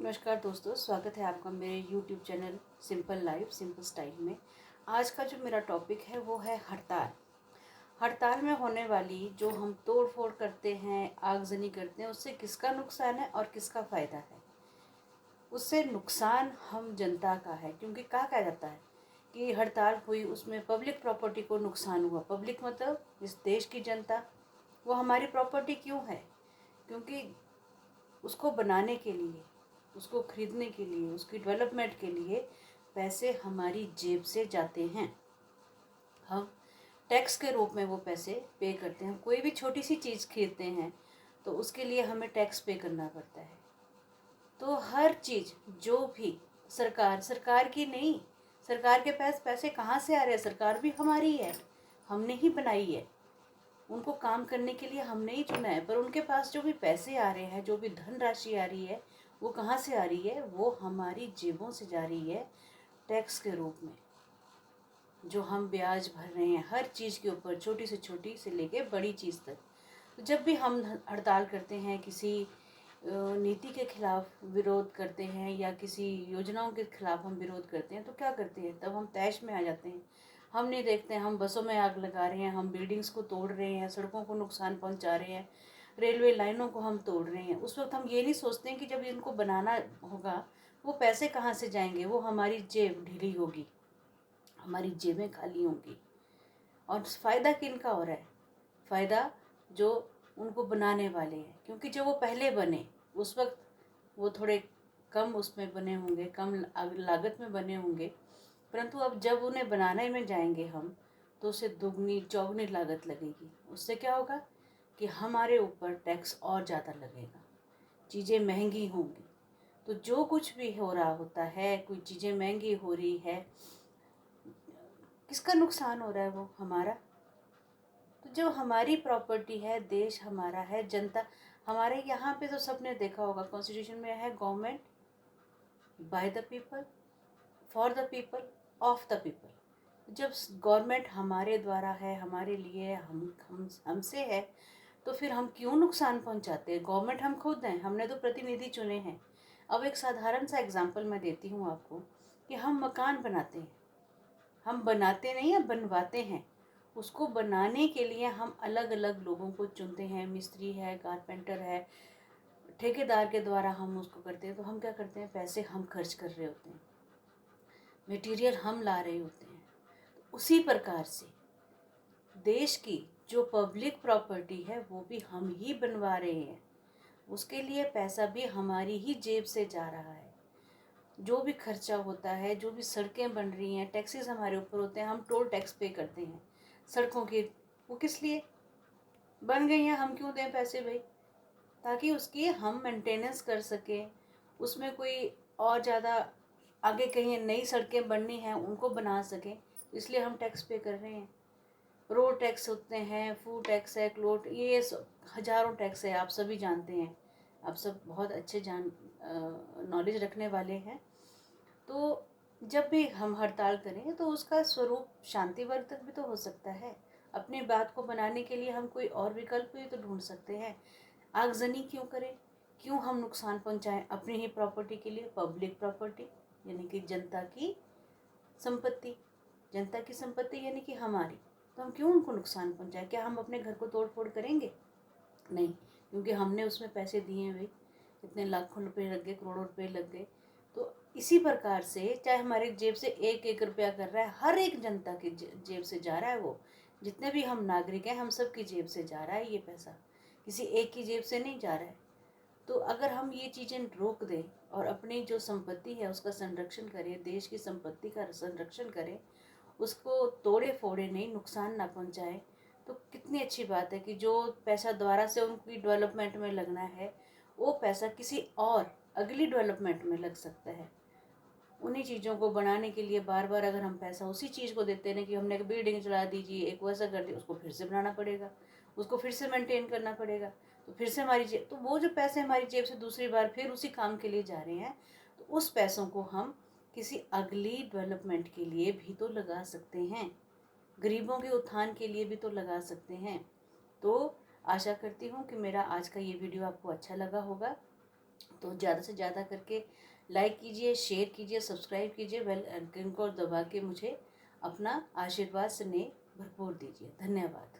नमस्कार दोस्तों, स्वागत है आपका मेरे YouTube channel simple life simple style में। आज का जो मेरा टॉपिक है वो है हड़ताल। हड़ताल में होने वाली जो हम तोड़ फोड़ करते हैं, आगजनी करते हैं, उससे किसका नुकसान है और किसका फ़ायदा है। उससे नुकसान हम जनता का है, क्योंकि कहा जाता है कि हड़ताल हुई, उसमें पब्लिक प्रॉपर्टी को नुकसान हुआ। पब्लिक मतलब इस देश की जनता। वो हमारी प्रॉपर्टी क्यों है? क्योंकि उसको बनाने के लिए, उसको खरीदने के लिए, उसकी डेवलपमेंट के लिए पैसे हमारी जेब से जाते हैं। हम टैक्स के रूप में वो पैसे पे करते हैं। कोई भी छोटी सी चीज़ खरीदते हैं तो उसके लिए हमें टैक्स पे करना पड़ता है। तो हर चीज़ जो भी सरकार की नहीं, सरकार के पास पैसे कहाँ से आ रहे हैं? सरकार भी हमारी है, हमने ही बनाई है। उनको काम करने के लिए हमने ही चुना है, पर उनके पास जो भी पैसे आ रहे हैं, जो भी धनराशि आ रही है, वो कहाँ से आ रही है? वो हमारी जेबों से जा रही है, टैक्स के रूप में। जो हम ब्याज भर रहे हैं हर चीज़ के ऊपर, छोटी से छोटी से लेके बड़ी चीज़ तक। तो जब भी हम हड़ताल करते हैं, किसी नीति के खिलाफ विरोध करते हैं या किसी योजनाओं के खिलाफ हम विरोध करते हैं, तो क्या करते हैं? तब हम तैश में आ जाते हैं। हम नहीं देखते हैं, हम बसों में आग लगा रहे हैं, हम बिल्डिंग्स को तोड़ रहे हैं, सड़कों को नुकसान पहुंचा रहे हैं, रेलवे लाइनों को हम तोड़ रहे हैं। उस वक्त हम ये नहीं सोचते हैं कि जब इनको बनाना होगा, वो पैसे कहाँ से जाएंगे? वो हमारी जेब ढीली होगी, हमारी जेबें खाली होंगी। और फ़ायदा किनका हो रहा है? फ़ायदा जो उनको बनाने वाले हैं, क्योंकि जब वो पहले बने उस वक्त वो थोड़े कम उसमें बने होंगे, कम लागत में बने होंगे। परंतु अब जब उन्हें बनाने में जाएंगे हम, तो उसे दुगनी चौगनी लागत लगेगी। उससे क्या होगा कि हमारे ऊपर टैक्स और ज़्यादा लगेगा, चीज़ें महंगी होंगी। तो जो कुछ भी हो रहा होता है, कोई चीज़ें महंगी हो रही है, किसका नुकसान हो रहा है? वो हमारा। तो जो हमारी प्रॉपर्टी है, देश हमारा है, जनता हमारे यहाँ पे, तो सबने देखा होगा कॉन्स्टिट्यूशन में है, government by the people, for the people, of the people. जब गवर्नमेंट हमारे द्वारा है, हमारे लिए, हमसे है, तो फिर हम क्यों नुकसान पहुंचाते हैं? गवर्नमेंट हम खुद हैं, हमने तो प्रतिनिधि चुने हैं। अब एक साधारण सा एग्जांपल मैं देती हूँ आपको कि हम मकान बनाते हैं। हम बनाते नहीं हैं, बनवाते हैं। उसको बनाने के लिए हम अलग अलग लोगों को चुनते हैं, मिस्त्री है, कारपेंटर है, ठेकेदार के द्वारा हम उसको करते हैं। तो हम क्या करते हैं? पैसे हम खर्च कर रहे होते हैं, मटेरियल हम ला रहे होते हैं। तो उसी प्रकार से देश की जो पब्लिक प्रॉपर्टी है वो भी हम ही बनवा रहे हैं। उसके लिए पैसा भी हमारी ही जेब से जा रहा है। जो भी खर्चा होता है, जो भी सड़कें बन रही हैं, टैक्सेस हमारे ऊपर होते हैं, हम टोल टैक्स पे करते हैं सड़कों के। वो किस लिए बन गई हैं? हम क्यों दें पैसे भाई? ताकि उसकी हम मेंटेनेंस कर सकें, उसमें कोई और ज़्यादा आगे कहीं नई सड़कें बननी हैं उनको बना सकें, इसलिए हम टैक्स पे कर रहे हैं। रोड टैक्स होते हैं, फूड टैक्स है, क्लोट, ये हजारों टैक्स है, आप सभी जानते हैं। आप सब बहुत अच्छे नॉलेज रखने वाले हैं। तो जब भी हम हड़ताल करें तो उसका स्वरूप शांतिवर्धक भी तो हो सकता है। अपनी बात को बनाने के लिए हम कोई और विकल्प भी तो ढूंढ सकते हैं। आगजनी क्यों करें? क्यों हम नुकसान पहुंचाएं अपनी ही प्रॉपर्टी के लिए? पब्लिक प्रॉपर्टी यानी कि जनता की संपत्ति, जनता की संपत्ति यानी कि हमारी। तो हम क्यों उनको नुकसान पहुंचाएं? क्या हम अपने घर को तोड़ फोड़ करेंगे? नहीं, क्योंकि हमने उसमें पैसे दिए हैं भाई, इतने लाखों रुपए लग गए, करोड़ों रुपए लग गए। तो इसी प्रकार से चाहे हमारी जेब से एक एक रुपया कर रहा है, हर एक जनता की जेब से जा रहा है। वो जितने भी हम नागरिक हैं, हम सब की जेब से जा रहा है ये पैसा, किसी एक की जेब से नहीं जा रहा है। तो अगर हम ये चीज़ें रोक दें और अपनी जो संपत्ति है उसका संरक्षण करें, देश की संपत्ति का संरक्षण करें, उसको तोड़े फोड़े नहीं, नुकसान ना पहुंचाए, तो कितनी अच्छी बात है कि जो पैसा दोबारा से उनकी डेवलपमेंट में लगना है, वो पैसा किसी और अगली डेवलपमेंट में लग सकता है। उन्हीं चीज़ों को बनाने के लिए बार बार अगर हम पैसा उसी चीज़ को देते हैं कि हमने एक बिल्डिंग चला दीजिए, एक वैसा कर दिया, उसको फिर से बनाना पड़ेगा, उसको फिर से मेंटेन करना पड़ेगा, तो फिर से हमारी जेब, तो वो जो पैसे हमारी जेब से दूसरी बार फिर उसी काम के लिए जा रहे हैं, तो उस पैसों को हम किसी अगली डेवलपमेंट के लिए भी तो लगा सकते हैं, गरीबों के उत्थान के लिए भी तो लगा सकते हैं। तो आशा करती हूँ कि मेरा आज का ये वीडियो आपको अच्छा लगा होगा। तो ज़्यादा से ज़्यादा करके लाइक कीजिए, शेयर कीजिए, सब्सक्राइब कीजिए, बेल आइकन को दबा के मुझे अपना आशीर्वाद स्नेह भरपूर दीजिए। धन्यवाद।